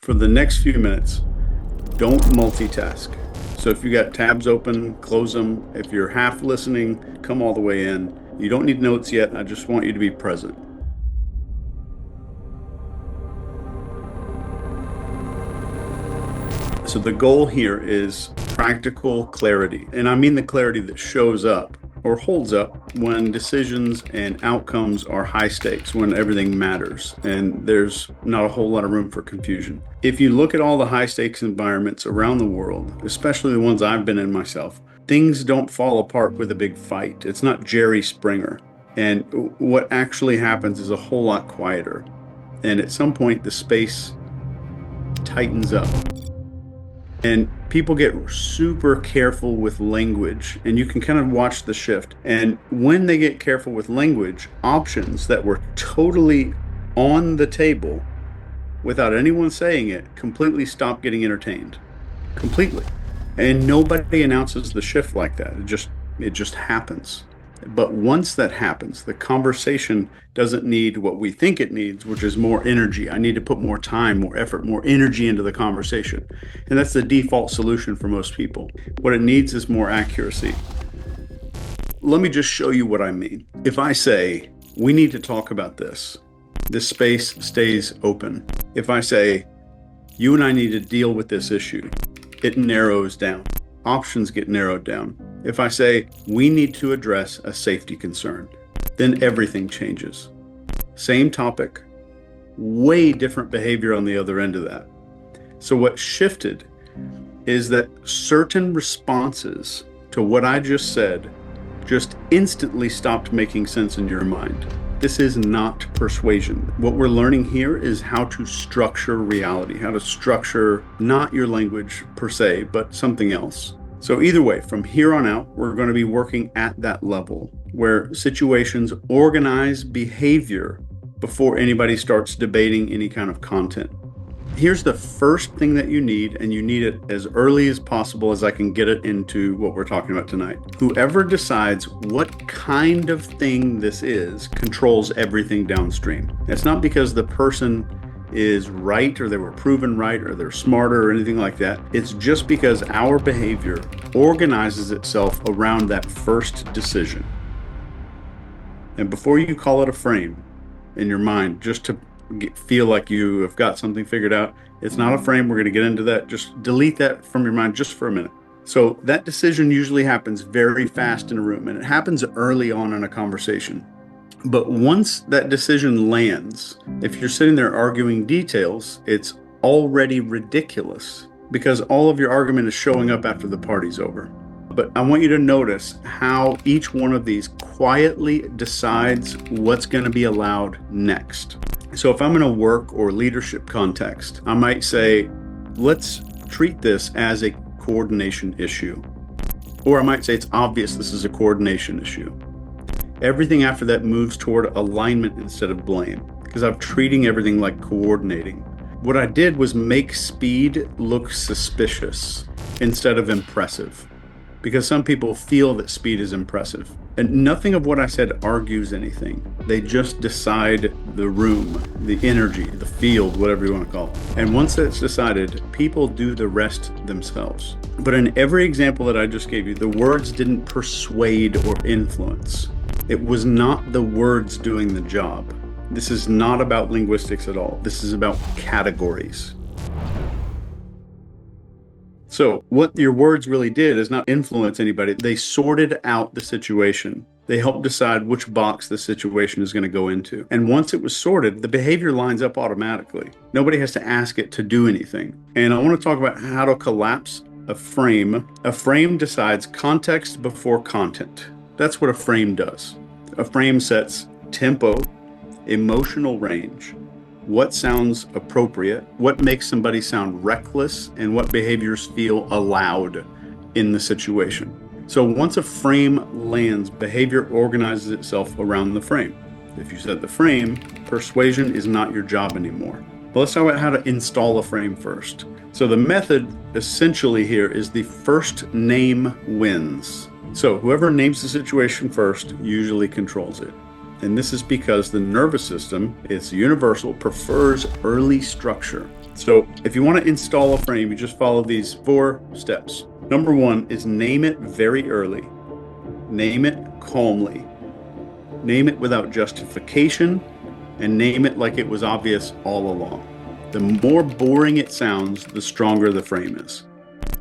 For the next few minutes, don't multitask. So if you got tabs open, close them. If you're half listening, come all the way in. You don't need notes yet. I just want you to be present. So the goal here is practical clarity. And I mean the clarity that shows up or holds up when decisions and outcomes are high stakes, when everything matters and there's not a whole lot of room for confusion. If you look at all the high stakes environments around the world, especially the ones I've been in myself, things don't fall apart with a big fight. It's not Jerry Springer. And what actually happens is a whole lot quieter. And at some point, the space tightens up. And people get super careful with language, and you can kind of watch the shift. And when they get careful with language, options that were totally on the table without anyone saying it completely stop getting entertained. Completely. And nobody announces the shift like that. It just happens. But once that happens, the conversation doesn't need what we think it needs, which is more energy. I need to put more time, more effort, more energy into the conversation. And that's the default solution for most people. What it needs is more accuracy. Let me just show you what I mean. If I say, we need to talk about this space stays open. If I say, you and I need to deal with this issue, it narrows down. Options get narrowed down. If I say, we need to address a safety concern, then everything changes. Same topic, way different behavior on the other end of that. So what shifted is that certain responses to what I just said just instantly stopped making sense in your mind. This is not persuasion. What we're learning here is how to structure reality, how to structure not your language per se, but something else. So either way, from here on out, we're going to be working at that level where situations organize behavior before anybody starts debating any kind of content. Here's the first thing that you need, and you need it as early as possible as I can get it into what we're talking about tonight. Whoever decides what kind of thing this is controls everything downstream. It's not because the person is right or they were proven right or they're smarter or anything like that. It's just because our behavior organizes itself around that first decision. And before you call it a frame in your mind, just to feel like you have got something figured out, it's not a frame. We're going to get into that. Just delete that from your mind just for a minute. So that decision usually happens very fast in a room, and it happens early on in a conversation. But once that decision lands, if you're sitting there arguing details, it's already ridiculous because all of your argument is showing up after the party's over. But I want you to notice how each one of these quietly decides what's going to be allowed next. So if I'm in a work or leadership context, I might say, let's treat this as a coordination issue. Or I might say it's obvious this is a coordination issue. Everything after that moves toward alignment instead of blame, because I'm treating everything like coordinating. What I did was make speed look suspicious instead of impressive, because some people feel that speed is impressive. And nothing of what I said argues anything. They just decide the room, the energy, the field, whatever you want to call it. And once that's decided, people do the rest themselves. But in every example that I just gave you, the words didn't persuade or influence. It was not the words doing the job. This is not about linguistics at all. This is about categories. So what your words really did is not influence anybody. They sorted out the situation. They helped decide which box the situation is going to go into. And once it was sorted, the behavior lines up automatically. Nobody has to ask it to do anything. And I want to talk about how to collapse a frame. A frame decides context before content. That's what a frame does. A frame sets tempo, emotional range, what sounds appropriate, what makes somebody sound reckless, and what behaviors feel allowed in the situation. So once a frame lands, behavior organizes itself around the frame. If you set the frame, persuasion is not your job anymore. But let's talk about how to install a frame first. So the method essentially here is the first name wins. So whoever names the situation first usually controls it. And this is because the nervous system, it's universal, prefers early structure. So if you want to install a frame, you just follow these 4 steps. Number 1 is name it very early. Name it calmly. Name it without justification, and name it like it was obvious all along. The more boring it sounds, the stronger the frame is.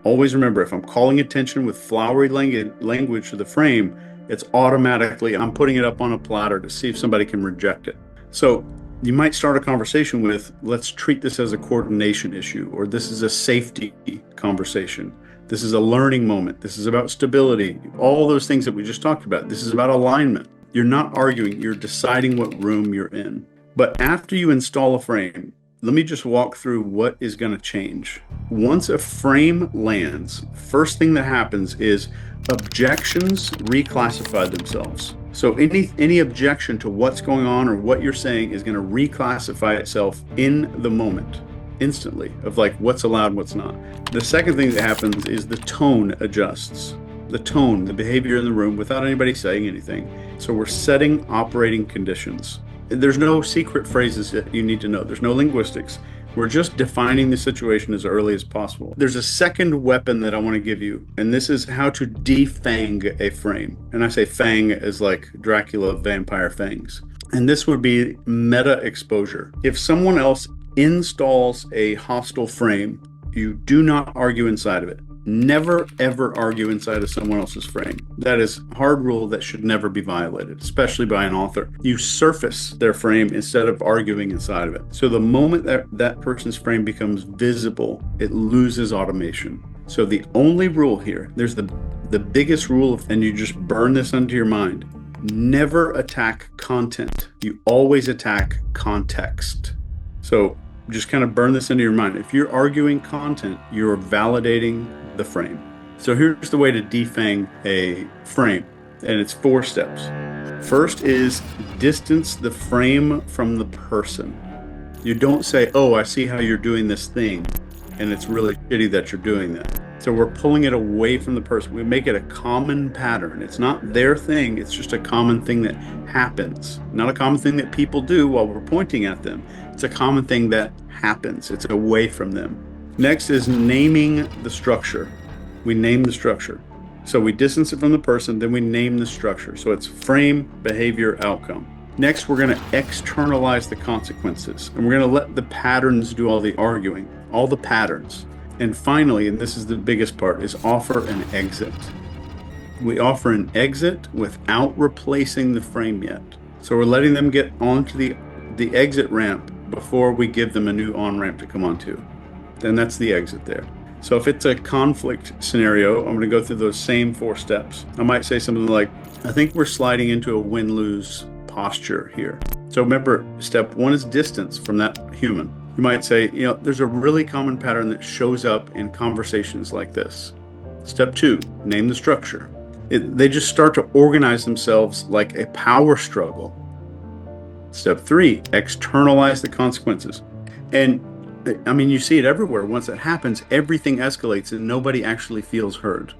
Always remember, if I'm calling attention with flowery language to the frame, it's automatically, I'm putting it up on a platter to see if somebody can reject it. So you might start a conversation with, let's treat this as a coordination issue, or this is a safety conversation. This is a learning moment. This is about stability. All those things that we just talked about. This is about alignment. You're not arguing, you're deciding what room you're in. But after you install a frame, let me just walk through what is going to change. Once a frame lands, first thing that happens is objections reclassify themselves. So any objection to what's going on or what you're saying is going to reclassify itself in the moment, instantly, of like what's allowed, what's not. The second thing that happens is the tone adjusts. The tone, the behavior in the room without anybody saying anything. So we're setting operating conditions. There's no secret phrases that you need to know. There's no linguistics. We're just defining the situation as early as possible. There's a second weapon that I want to give you, and this is how to defang a frame. And I say fang as like Dracula vampire fangs. And this would be meta exposure. If someone else installs a hostile frame, you do not argue inside of it. Never, ever argue inside of someone else's frame. That is a hard rule that should never be violated, especially by an author. You surface their frame instead of arguing inside of it. So the moment that person's frame becomes visible, it loses automation. So the only rule here, there's the biggest rule, and you just burn this into your mind. Never attack content. You always attack context. So just kind of burn this into your mind. If you're arguing content, you're validating the frame. So here's the way to defang a frame, and it's 4 steps. First is distance the frame from the person. You don't say, oh, I see how you're doing this thing, and it's really shitty that you're doing that. So we're pulling it away from the person. We make it a common pattern. It's not their thing, it's just a common thing that happens. Not a common thing that people do while we're pointing at them. It's a common thing that happens. It's away from them. Next is naming the structure. We name the structure. So we distance it from the person, then we name the structure. So it's frame, behavior, outcome. Next, we're going to externalize the consequences. And we're going to let the patterns do all the arguing, all the patterns. And finally, and this is the biggest part, is offer an exit. We offer an exit without replacing the frame yet. So we're letting them get onto the exit ramp before we give them a new on-ramp to come onto. Then that's the exit there. So if it's a conflict scenario, I'm going to go through those same 4 steps. I might say something like, I think we're sliding into a win-lose posture here. So remember, step 1 is distance from that human. You might say, there's a really common pattern that shows up in conversations like this. Step 2, name the structure. They just start to organize themselves like a power struggle. Step 3, externalize the consequences. And I mean, you see it everywhere. Once it happens, everything escalates and nobody actually feels heard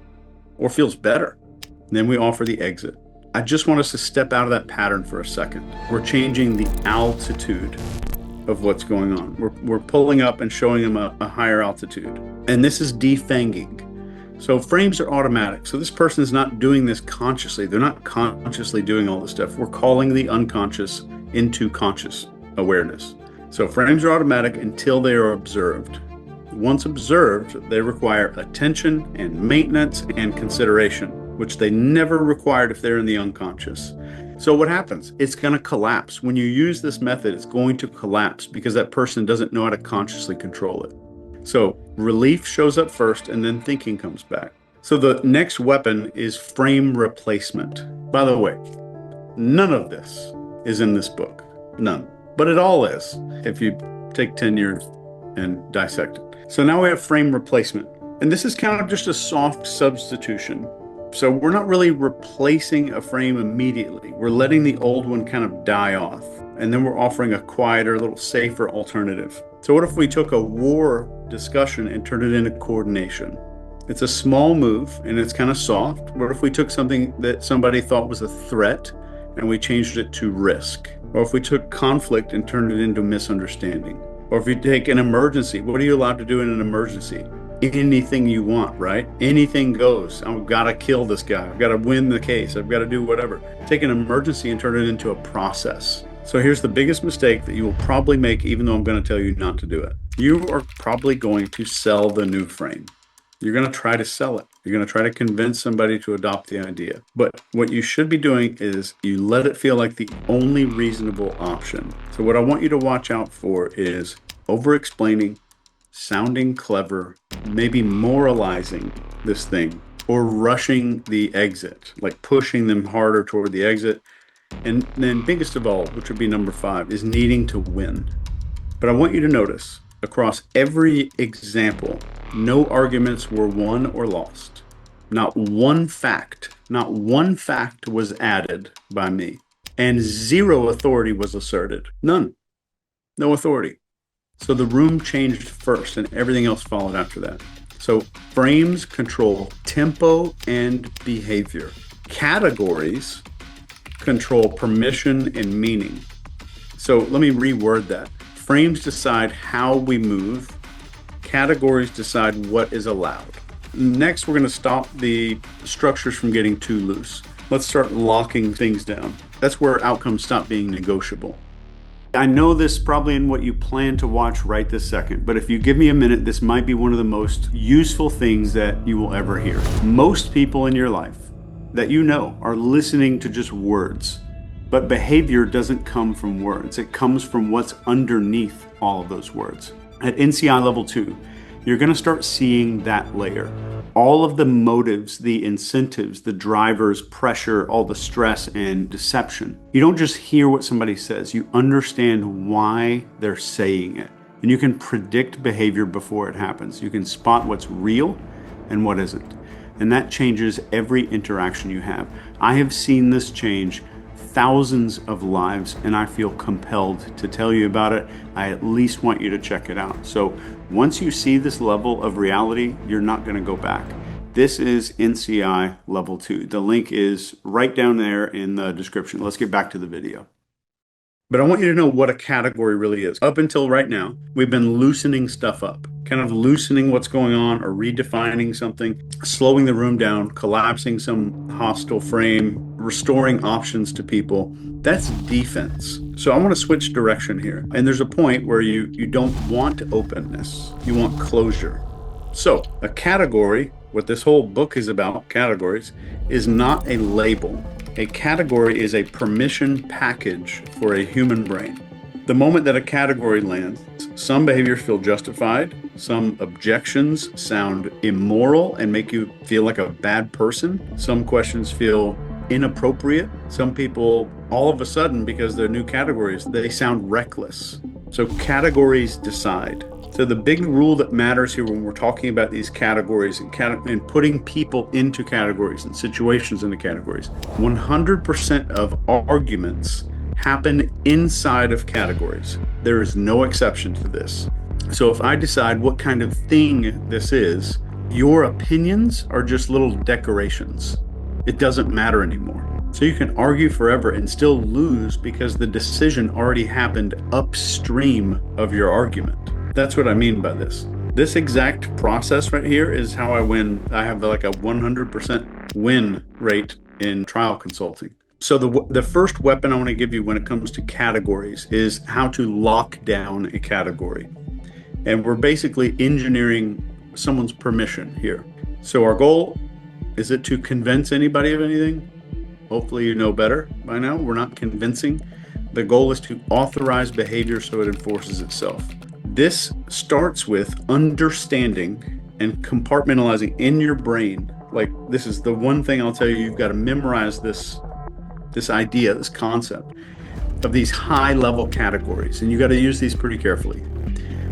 or feels better. And then we offer the exit. I just want us to step out of that pattern for a second. We're changing the altitude of what's going on. We're pulling up and showing them a higher altitude. And this is defanging. So frames are automatic. So this person is not doing this consciously. They're not consciously doing all this stuff. We're calling the unconscious into conscious awareness. So frames are automatic until they are observed. Once observed, they require attention and maintenance and consideration, which they never required if they're in the unconscious. So what happens? It's going to collapse. When you use this method, it's going to collapse because that person doesn't know how to consciously control it. So relief shows up first and then thinking comes back. So the next weapon is frame replacement. By the way, none of this is in this book. None. But it all is if you take 10 years and dissect it. So now we have frame replacement. And this is kind of just a soft substitution. So we're not really replacing a frame immediately. We're letting the old one kind of die off. And then we're offering a quieter, a little safer alternative. So what if we took a war discussion and turned it into coordination? It's a small move and it's kind of soft. What if we took something that somebody thought was a threat and we changed it to risk? Or if we took conflict and turned it into misunderstanding? Or if you take an emergency, what are you allowed to do in an emergency? Anything you want, right? Anything goes. I've got to kill this guy. I've got to win the case. I've got to do whatever. Take an emergency and turn it into a process. So here's the biggest mistake that you will probably make, even though I'm going to tell you not to do it. You are probably going to sell the new frame. You're going to try to sell it. You're going to try to convince somebody to adopt the idea. But what you should be doing is you let it feel like the only reasonable option. So what I want you to watch out for is over-explaining, sounding clever, maybe moralizing this thing, or rushing the exit, like pushing them harder toward the exit. And then biggest of all, which would be number 5, is needing to win. But I want you to notice across every example, no arguments were won or lost. Not one fact was added by me, and 0 authority was asserted. None. No authority. So the room changed first and everything else followed after that. So frames control tempo and behavior. Categories control permission and meaning. So let me reword that. Frames decide how we move. Categories decide what is allowed. Next, we're going to stop the structures from getting too loose. Let's start locking things down. That's where outcomes stop being negotiable. I know this probably in what you plan to watch right this second, but if you give me a minute, this might be one of the most useful things that you will ever hear. Most people in your life that you know are listening to just words, but behavior doesn't come from words. It comes from what's underneath all of those words. At NCI level 2, you're going to start seeing that layer. All of the motives, the incentives, the drivers, pressure, all the stress and deception. You don't just hear what somebody says, you understand why they're saying it. And you can predict behavior before it happens. You can spot what's real and what isn't. And that changes every interaction you have. I have seen this change thousands of lives, and I feel compelled to tell you about it. I at least want you to check it out. So once you see this level of reality, you're not going to go back. This is NCI level 2. The link is right down there in the description. Let's get back to the video. But I want you to know what a category really is. Up until right now, we've been loosening stuff up, kind of loosening what's going on or redefining something, slowing the room down, collapsing some hostile frame, restoring options to people. That's defense. So I want to switch direction here. And there's a point where you don't want openness. You want closure. So a category, what this whole book is about, categories, is not a label. A category is a permission package for a human brain. The moment that a category lands, some behaviors feel justified, some objections sound immoral and make you feel like a bad person, some questions feel inappropriate, some people all of a sudden, because they're new categories, they sound reckless. So categories decide. So the big rule that matters here when we're talking about these categories and putting people into categories and situations into categories, 100% of arguments happen inside of categories. There is no exception to this. So if I decide what kind of thing this is, your opinions are just little decorations. It doesn't matter anymore. So you can argue forever and still lose because the decision already happened upstream of your argument. That's what I mean by this. This exact process right here is how I win. I have like a 100% win rate in trial consulting. So the first weapon I want to give you when it comes to categories is how to lock down a category. And we're basically engineering someone's permission here. So our goal, is it to convince anybody of anything? Hopefully you know better by now. We're not convincing. The goal is to authorize behavior so it enforces itself. This starts with understanding and compartmentalizing in your brain. Like, this is the one thing I'll tell you, you've got to memorize this idea, this concept of these high level categories. And you got to use these pretty carefully.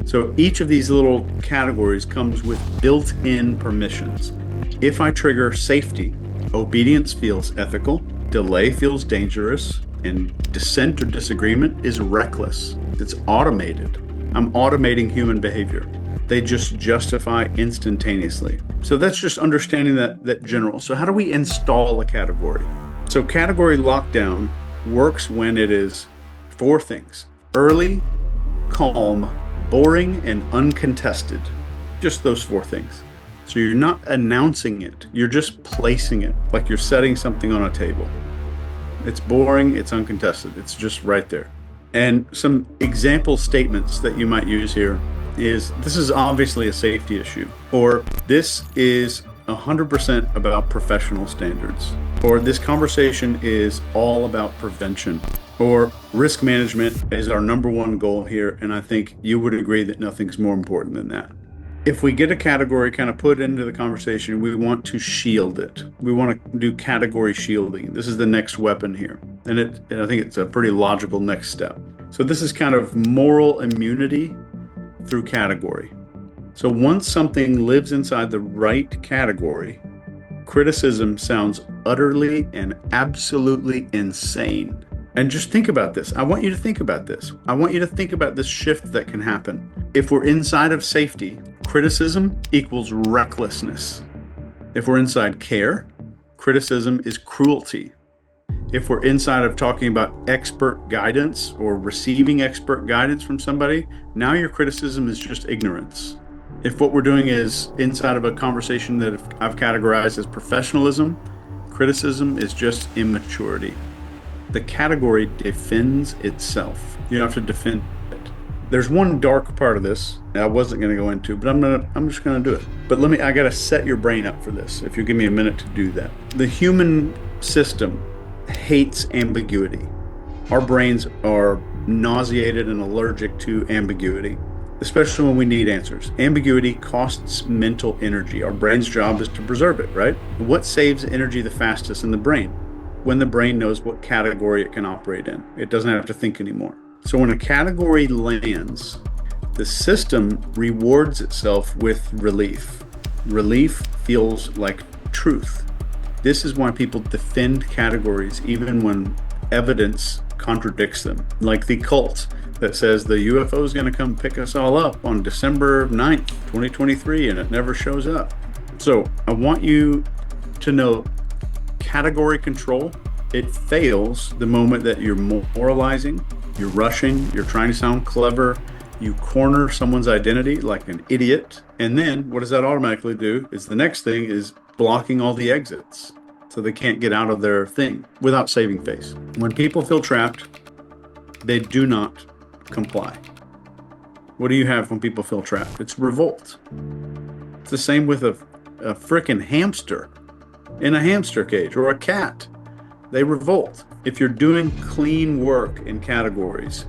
So each of these little categories comes with built-in permissions. If I trigger safety, obedience feels ethical, delay feels dangerous, and dissent or disagreement is reckless. It's automated. I'm automating human behavior. They just justify instantaneously. So that's just understanding that general. So how do we install a category? So category lockdown works when it is 4 things: early, calm, boring and uncontested. Just those 4 things. So you're not announcing it, you're just placing it like you're setting something on a table. It's boring, it's uncontested, it's just right there. And some example statements that you might use here is, this is obviously a safety issue, or this is 100% about professional standards, or this conversation is all about prevention, or risk management is our #1 goal here, and I think you would agree that nothing's more important than that. If we get a category kind of put into the conversation, we want to shield it. We want to do category shielding. This is the next weapon here. And I think it's a pretty logical next step. So this is kind of moral immunity through category. So once something lives inside the right category, criticism sounds utterly and absolutely insane. And just think about this. I want you to think about this. I want you to think about this shift that can happen. If we're inside of safety, criticism equals recklessness. If we're inside care, criticism is cruelty. If we're inside of talking about expert guidance or receiving expert guidance from somebody, now your criticism is just ignorance. If what we're doing is inside of a conversation that I've categorized as professionalism, criticism is just immaturity. The category defends itself. You don't have to defend it. There's one dark part of this I wasn't going to go into, but I'm just going to do it. But I got to set your brain up for this, if you give me a minute to do that. The human system hates ambiguity. Our brains are nauseated and allergic to ambiguity, especially when we need answers. Ambiguity costs mental energy. Our brain's job is to preserve it, right? What saves energy the fastest in the brain? When the brain knows what category it can operate in. It doesn't have to think anymore. So when a category lands, the system rewards itself with relief. Relief feels like truth. This is why people defend categories even when evidence contradicts them. Like the cult that says the UFO is going to come pick us all up on December 9th, 2023, and it never shows up. So I want you to know, category control, it fails the moment that you're moralizing, you're rushing, you're trying to sound clever, you corner someone's identity like an idiot. And then what does that automatically do is the next thing is blocking all the exits so they can't get out of their thing without saving face. When people feel trapped, they do not comply. What do you have when people feel trapped? It's revolt. It's the same with a frickin' hamster in a hamster cage or a cat. They revolt. If you're doing clean work in categories,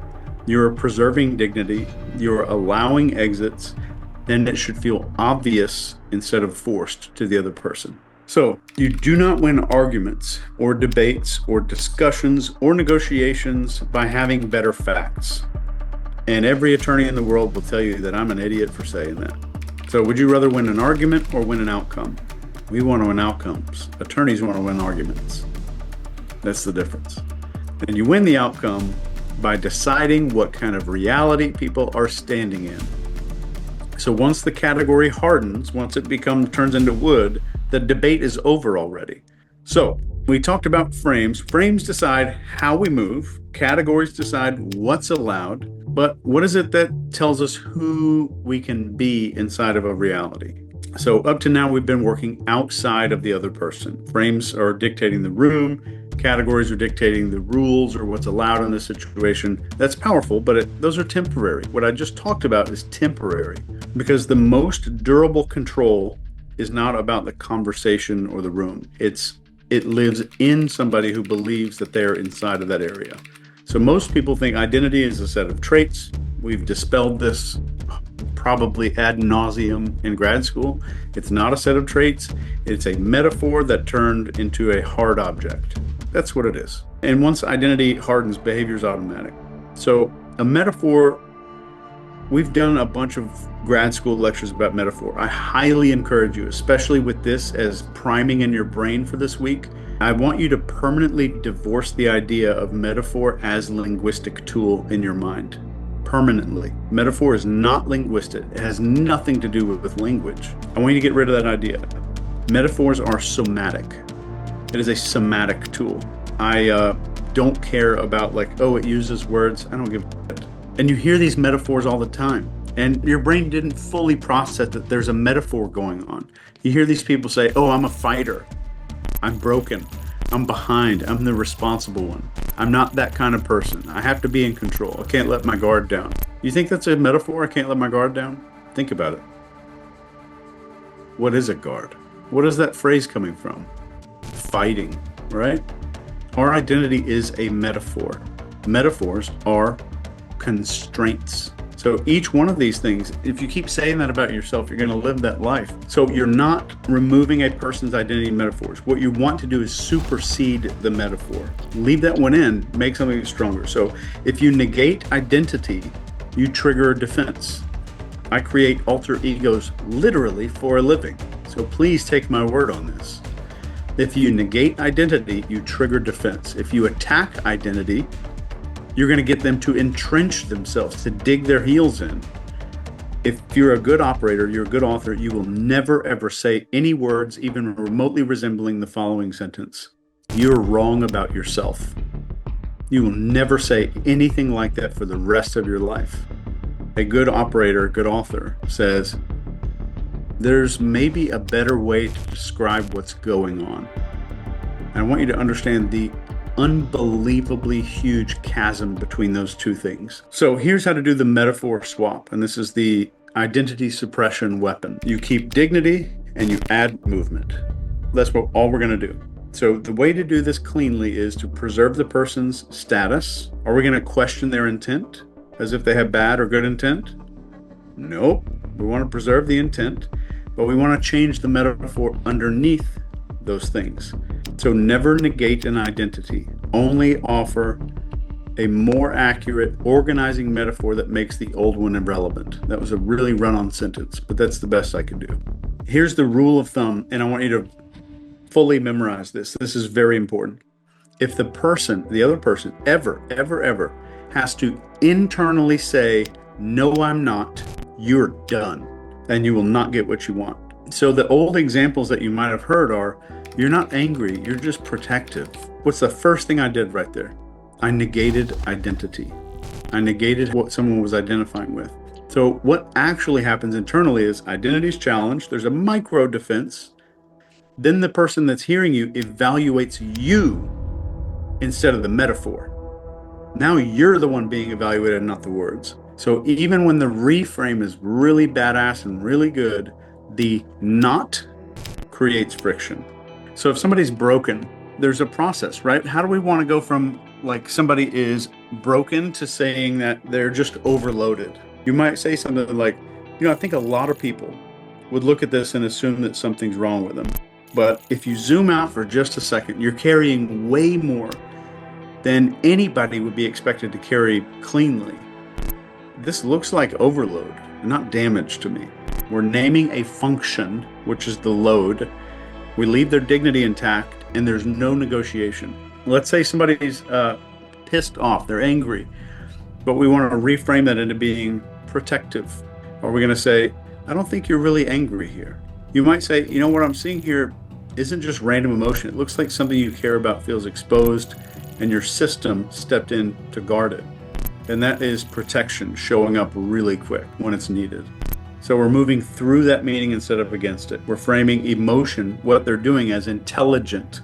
you're preserving dignity, you're allowing exits, then it should feel obvious instead of forced to the other person. So you do not win arguments or debates or discussions or negotiations by having better facts. And every attorney in the world will tell you that I'm an idiot for saying that. So would you rather win an argument or win an outcome? We want to win outcomes. Attorneys want to win arguments. That's the difference. And you win the outcome by deciding what kind of reality people are standing in. So once the category hardens, once it turns into wood, the debate is over already. So we talked about frames. Frames decide how we move. Categories decide what's allowed. But what is it that tells us who we can be inside of a reality? So up to now, we've been working outside of the other person. Frames are dictating the room. Categories are dictating the rules or what's allowed in this situation. That's powerful, but those are temporary. What I just talked about is temporary because the most durable control is not about the conversation or the room. It lives in somebody who believes that they're inside of that area. So most people think identity is a set of traits. We've dispelled this probably ad nauseum in grad school. It's not a set of traits. It's a metaphor that turned into a hard object. That's what it is. And once identity hardens, behavior is automatic. So a metaphor, we've done a bunch of grad school lectures about metaphor. I highly encourage you, especially with this as priming in your brain for this week. I want you to permanently divorce the idea of metaphor as a linguistic tool in your mind. Permanently. Metaphor is not linguistic. It has nothing to do with language. I want you to get rid of that idea. Metaphors are somatic. It is a somatic tool. I don't care about it uses words. I don't give a shit. And you hear these metaphors all the time. And your brain didn't fully process that there's a metaphor going on. You hear these people say, oh, I'm a fighter. I'm broken. I'm behind. I'm the responsible one. I'm not that kind of person. I have to be in control. I can't let my guard down. You think that's a metaphor? I can't let my guard down? Think about it. What is a guard? What is that phrase coming from? Fighting, right? Our identity is a metaphor. Metaphors are constraints. So each one of these things, if you keep saying that about yourself, you're going to live that life. So you're not removing a person's identity metaphors. What you want to do is supersede the metaphor. Leave that one in, make something stronger. So if you negate identity, you trigger a defense. I create alter egos literally for a living. So please take my word on this. If you negate identity, you trigger defense. If you attack identity, you're going to get them to entrench themselves, to dig their heels in. If you're a good operator, you're a good author, you will never ever say any words even remotely resembling the following sentence. You're wrong about yourself. You will never say anything like that for the rest of your life. A good operator, a good author says, there's maybe a better way to describe what's going on. And I want you to understand the unbelievably huge chasm between those two things. So here's how to do the metaphor swap. And this is the identity suppression weapon. You keep dignity and you add movement. That's all we're going to do. So the way to do this cleanly is to preserve the person's status. Are we going to question their intent as if they have bad or good intent? Nope. We want to preserve the intent, but we want to change the metaphor underneath those things. So never negate an identity. Only offer a more accurate organizing metaphor that makes the old one irrelevant. That was a really run-on sentence, but that's the best I could do. Here's the rule of thumb, and I want you to fully memorize this. This is very important. If the other person, ever has to internally say, no, I'm not, you're done, and you will not get what you want. So the old examples that you might have heard are, you're not angry, you're just protective. What's the first thing I did right there? I negated identity. I negated what someone was identifying with. So what actually happens internally is identity is challenged, there's a micro defense, then the person that's hearing you evaluates you instead of the metaphor. Now you're the one being evaluated, not the words. So even when the reframe is really badass and really good, the not creates friction. So if somebody's broken, there's a process, right? How do we want to go from like somebody is broken to saying that they're just overloaded? You might say something like, I think a lot of people would look at this and assume that something's wrong with them. But if you zoom out for just a second, you're carrying way more than anybody would be expected to carry cleanly. This looks like overload, not damage to me. We're naming a function, which is the load. We leave their dignity intact, and there's no negotiation. Let's say somebody's pissed off, they're angry, but we want to reframe that into being protective. Or we're going to say, I don't think you're really angry here. You might say, what I'm seeing here isn't just random emotion. It looks like something you care about feels exposed, and your system stepped in to guard it. And that is protection showing up really quick when it's needed. So we're moving through that meaning instead of against it. We're framing emotion, what they're doing, as intelligent,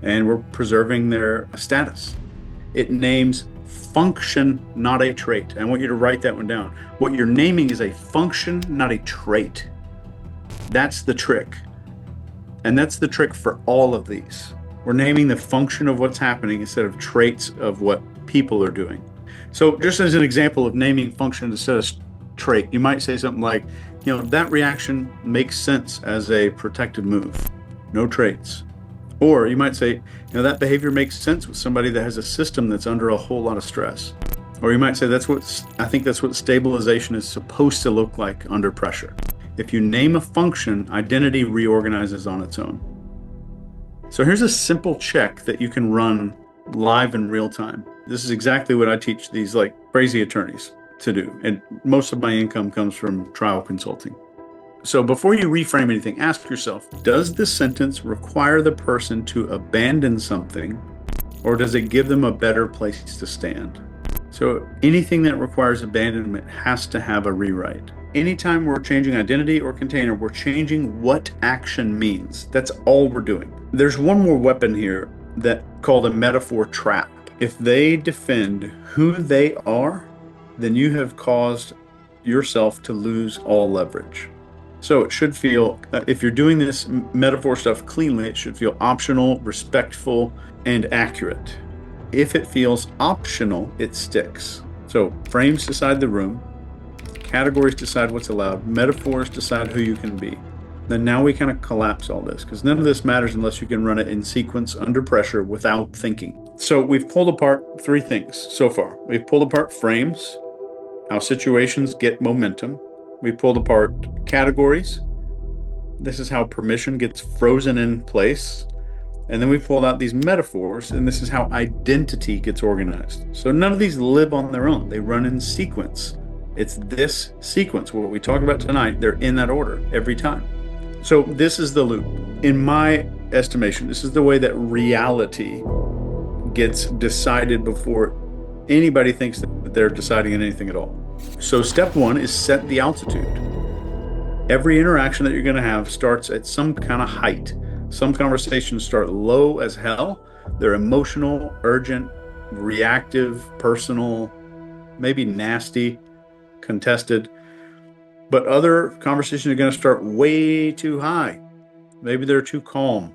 and we're preserving their status. It names function, not a trait. I want you to write that one down. What you're naming is a function, not a trait. That's the trick. And that's the trick for all of these. We're naming the function of what's happening instead of traits of what people are doing. So just as an example of naming function instead of trait, you might say something like, that reaction makes sense as a protective move, no traits. Or you might say, that behavior makes sense with somebody that has a system that's under a whole lot of stress. Or you might say, I think that's what stabilization is supposed to look like under pressure. If you name a function, identity reorganizes on its own. So here's a simple check that you can run live in real time. This is exactly what I teach these crazy attorneys to do. And most of my income comes from trial consulting. So before you reframe anything, ask yourself, does this sentence require the person to abandon something, or does it give them a better place to stand? So anything that requires abandonment has to have a rewrite. Anytime we're changing identity or container, we're changing what action means. That's all we're doing. There's one more weapon here that called a metaphor trap. If they defend who they are, then you have caused yourself to lose all leverage. So it should feel, if you're doing this metaphor stuff cleanly, it should feel optional, respectful, and accurate. If it feels optional, it sticks. So frames decide the room, categories decide what's allowed, metaphors decide who you can be. Then now we kind of collapse all this, because none of this matters unless you can run it in sequence under pressure without thinking. So we've pulled apart three things so far. We've pulled apart frames, how situations get momentum. We pulled apart categories. This is how permission gets frozen in place. And then we pulled out these metaphors, and this is how identity gets organized. So none of these live on their own. They run in sequence. It's this sequence, what we talk about tonight, they're in that order every time. So this is the loop. In my estimation, this is the way that reality gets decided before anybody thinks that they're deciding anything at all. So step one is set the altitude. Every interaction that you're going to have starts at some kind of height. Some conversations start low as hell. They're emotional, urgent, reactive, personal, maybe nasty, contested. But other conversations are going to start way too high. Maybe they're too calm,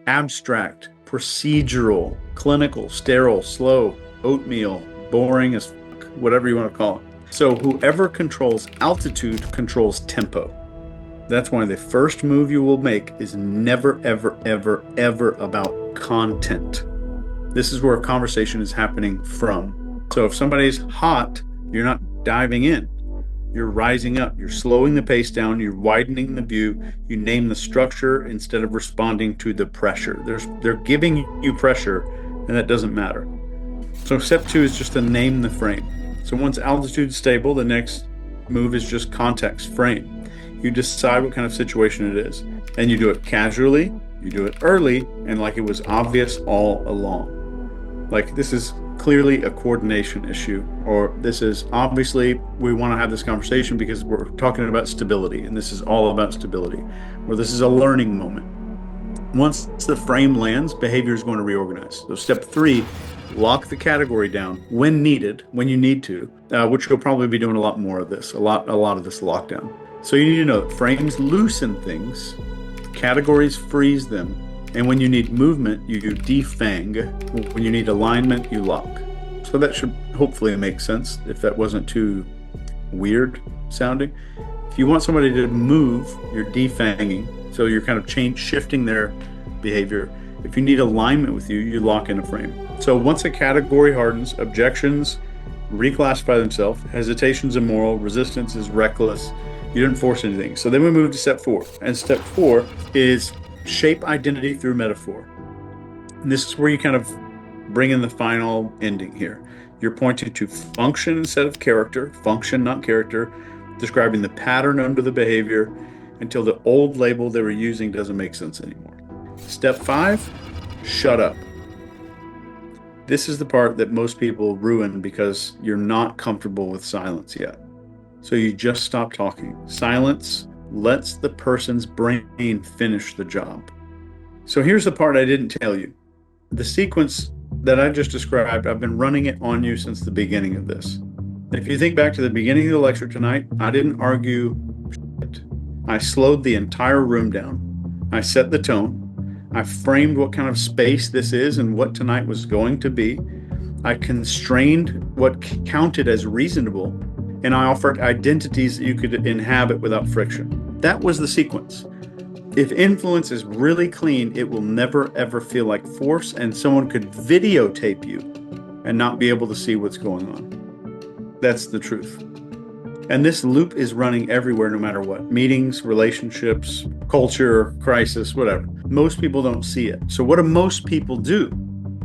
abstract, procedural, clinical, sterile, slow, oatmeal, boring as fuck, whatever you want to call it. So whoever controls altitude controls tempo. That's why the first move you will make is never, ever, ever, ever about content. This is where a conversation is happening from. So if somebody's hot, you're not diving in. You're rising up. You're slowing the pace down. You're widening the view. You name the structure instead of responding to the pressure. They're giving you pressure, and that doesn't matter. So step two is just to name the frame. So once altitude is stable, the next move is just context, frame. You decide what kind of situation it is. And you do it casually, you do it early, and like it was obvious all along. Like this is clearly a coordination issue, or this is obviously we want to have this conversation because we're talking about stability, and this is all about stability, or this is a learning moment. Once the frame lands, behavior is going to reorganize. So step three, lock the category down when needed, when you need to, which you'll probably be doing a lot more of this, a lot of this lockdown. So you need to know that frames loosen things, categories freeze them, and when you need movement, you do defang. When you need alignment, you lock. So that should hopefully make sense if that wasn't too weird sounding. If you want somebody to move, you're defanging. So you're kind of shifting their behavior. If you need alignment with you, you lock in a frame. So once a category hardens, objections reclassify themselves, hesitation's immoral, resistance is reckless. You didn't force anything. So then we move to step four. And step four is shape identity through metaphor. And this is where you kind of bring in the final ending here. You're pointing to function instead of character, function, not character, describing the pattern under the behavior until the old label they were using doesn't make sense anymore. Step five, shut up. This is the part that most people ruin because you're not comfortable with silence yet. So you just stop talking. Silence lets the person's brain finish the job. So here's the part I didn't tell you. The sequence that I just described, I've been running it on you since the beginning of this. If you think back to the beginning of the lecture tonight, I didn't argue shit. I slowed the entire room down. I set the tone. I framed what kind of space this is and what tonight was going to be. I constrained what counted as reasonable, and I offered identities that you could inhabit without friction. That was the sequence. If influence is really clean, it will never ever feel like force, and someone could videotape you and not be able to see what's going on. That's the truth. And this loop is running everywhere no matter what. Meetings, relationships, culture, crisis, whatever. Most people don't see it. So what do most people do?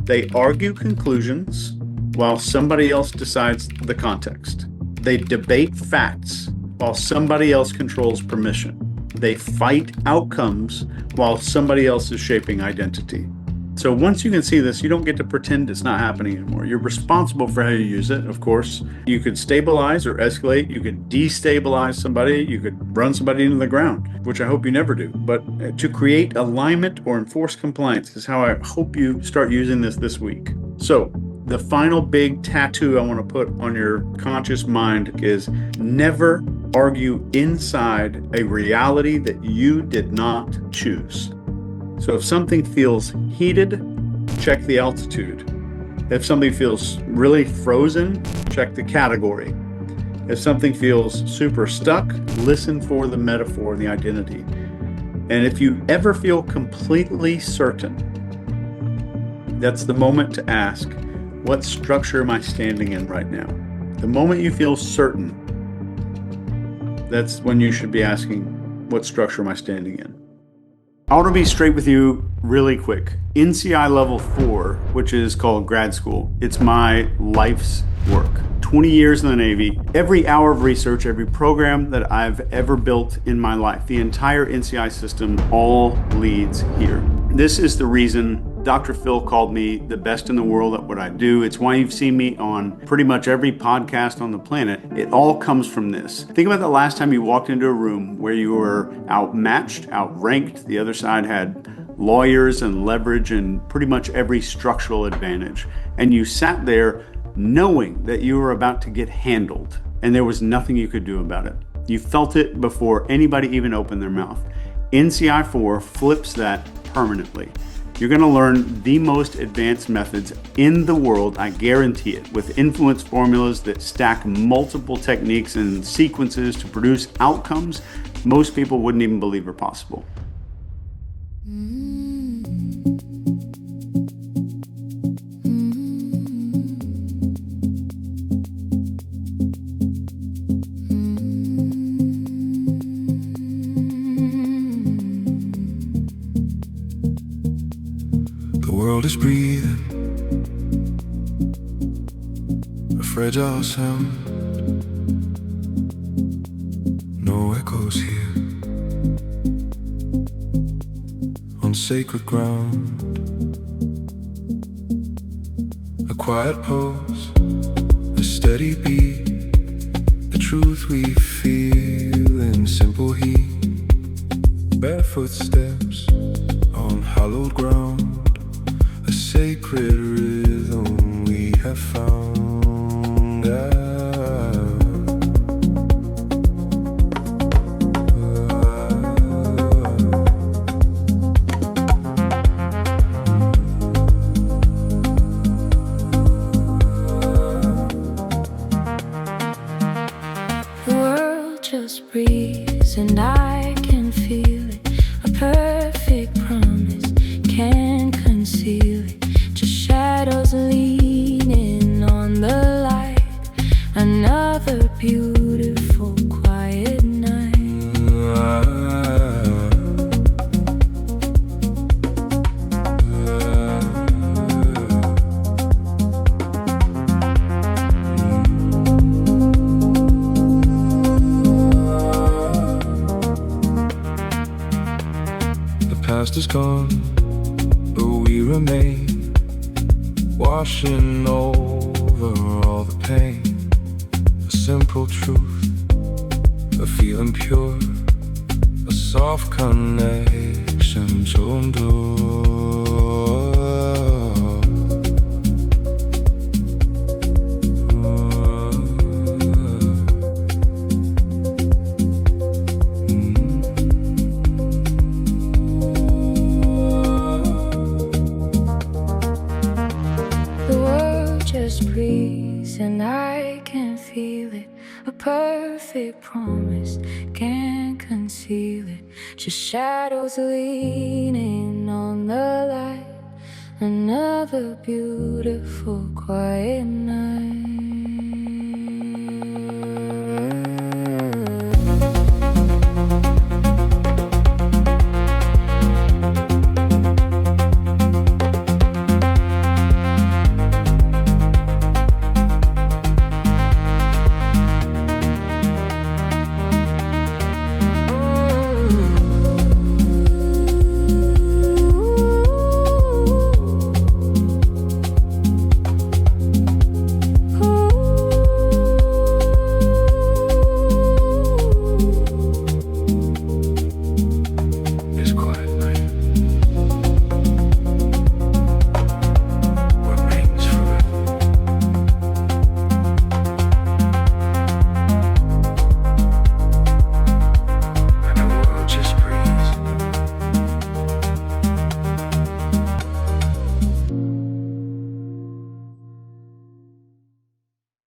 They argue conclusions while somebody else decides the context. They debate facts while somebody else controls permission. They fight outcomes while somebody else is shaping identity. So once you can see this, you don't get to pretend it's not happening anymore. You're responsible for how you use it, of course. You could stabilize or escalate. You could destabilize somebody. You could run somebody into the ground, which I hope you never do. But to create alignment or enforce compliance is how I hope you start using this week. So the final big tattoo I want to put on your conscious mind is never argue inside a reality that you did not choose. So if something feels heated, check the altitude. If something feels really frozen, check the category. If something feels super stuck, listen for the metaphor and the identity. And if you ever feel completely certain, that's the moment to ask, what structure am I standing in right now? The moment you feel certain, that's when you should be asking, what structure am I standing in? I want to be straight with you really quick. NCI level 4, which is called grad school, it's my life's work. 20 years in the Navy, every hour of research, every program that I've ever built in my life, the entire NCI system all leads here. This is the reason Dr. Phil called me the best in the world at what I do. It's why you've seen me on pretty much every podcast on the planet. It all comes from this. Think about the last time you walked into a room where you were outmatched, outranked. The other side had lawyers and leverage and pretty much every structural advantage. And you sat there knowing that you were about to get handled and there was nothing you could do about it. You felt it before anybody even opened their mouth. NCI 4 flips that permanently. You're going to learn the most advanced methods in the world, I guarantee it, with influence formulas that stack multiple techniques and sequences to produce outcomes most people wouldn't even believe are possible. The world is breathing, a fragile sound. No echoes here, on sacred ground. A quiet pose, a steady beat, the truth we feel in simple heat. Barefoot steps on hallowed ground, a sacred rhythm we have found. The world just breathes and I can feel it. A perfect promise, can't conceal it. Just shadows leaning on the light. Another beautiful quiet night. The past is gone, but we remain, washing over all the pain. A simple truth, a feeling pure, a soft connection to endure. The world just breathes and I can feel it. A perfect promise, can't conceal it. Just shadows leaning on the light. Another beautiful quiet night.